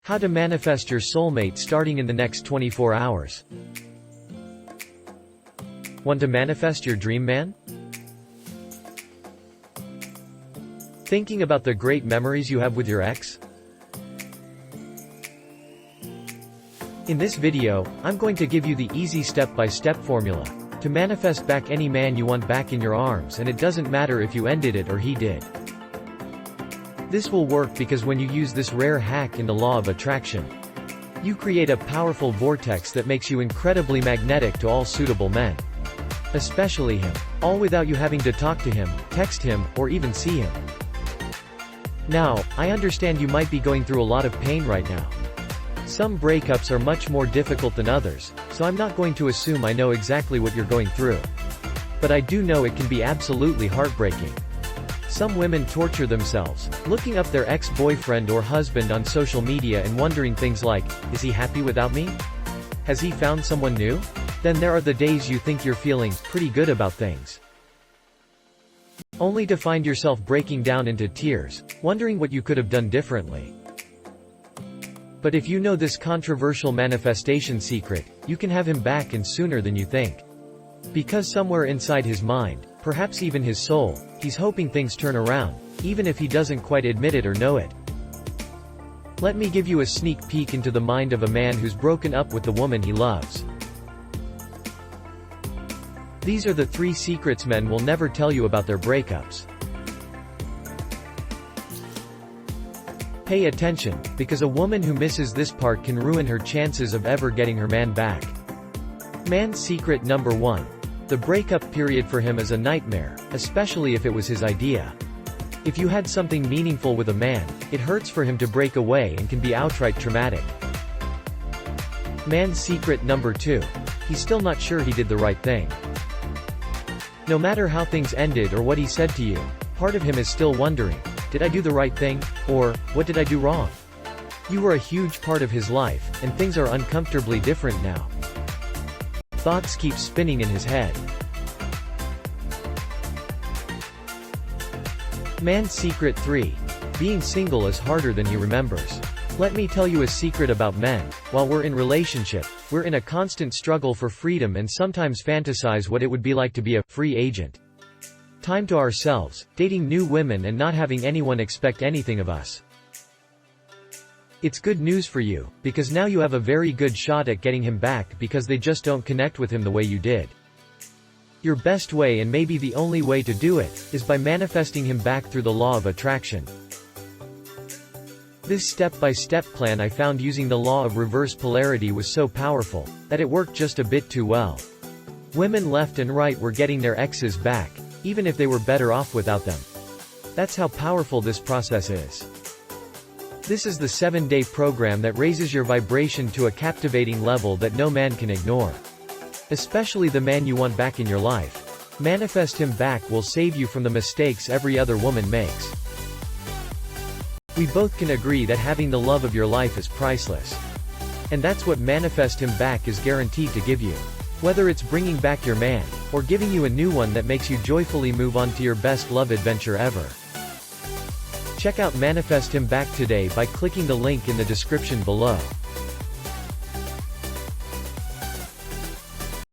How to manifest your soulmate starting in the next 24 hours. Want to manifest your dream man? Thinking about the great memories you have with your ex? In this video, I'm going to give you the easy step-by-step formula to manifest back any man you want back in your arms, and it doesn't matter if you ended it or he did. This will work because when you use this rare hack in the law of attraction, you create a powerful vortex that makes you incredibly magnetic to all suitable men. Especially him. All without you having to talk to him, text him, or even see him. Now, I understand you might be going through a lot of pain right now. Some breakups are much more difficult than others, so I'm not going to assume I know exactly what you're going through. But I do know it can be absolutely heartbreaking. Some women torture themselves, looking up their ex-boyfriend or husband on social media and wondering things like, is he happy without me? Has he found someone new? Then there are the days you think you're feeling pretty good about things, only to find yourself breaking down into tears, wondering what you could have done differently. But if you know this controversial manifestation secret, you can have him back and sooner than you think. Because somewhere inside his mind, perhaps even his soul, he's hoping things turn around, even if he doesn't quite admit it or know it. Let me give you a sneak peek into the mind of a man who's broken up with the woman he loves. These are the 3 secrets men will never tell you about their breakups. Pay attention, because a woman who misses this part can ruin her chances of ever getting her man back. Man's secret number 1. The breakup period for him is a nightmare, especially if it was his idea. If you had something meaningful with a man, it hurts for him to break away and can be outright traumatic. Man's secret number 2. He's still not sure he did the right thing. No matter how things ended or what he said to you, part of him is still wondering, did I do the right thing? Or, what did I do wrong? You were a huge part of his life, and things are uncomfortably different now. Thoughts keep spinning in his head. Man's secret 3. Being single is harder than he remembers. Let me tell you a secret about men. While we're in relationship, we're in a constant struggle for freedom and sometimes fantasize what it would be like to be a free agent. Time to ourselves, dating new women and not having anyone expect anything of us. It's good news for you, because now you have a very good shot at getting him back because they just don't connect with him the way you did. Your best way, and maybe the only way to do it, is by manifesting him back through the law of attraction. This step-by-step plan I found using the law of reverse polarity was so powerful, that it worked just a bit too well. Women left and right were getting their exes back, even if they were better off without them. That's how powerful this process is. This is the 7-day program that raises your vibration to a captivating level that no man can ignore. Especially the man you want back in your life. Manifest him back will save you from the mistakes every other woman makes. We both can agree that having the love of your life is priceless. And that's what Manifest Him Back is guaranteed to give you. Whether it's bringing back your man, or giving you a new one that makes you joyfully move on to your best love adventure ever. Check out Manifest Him Back today by clicking the link in the description below.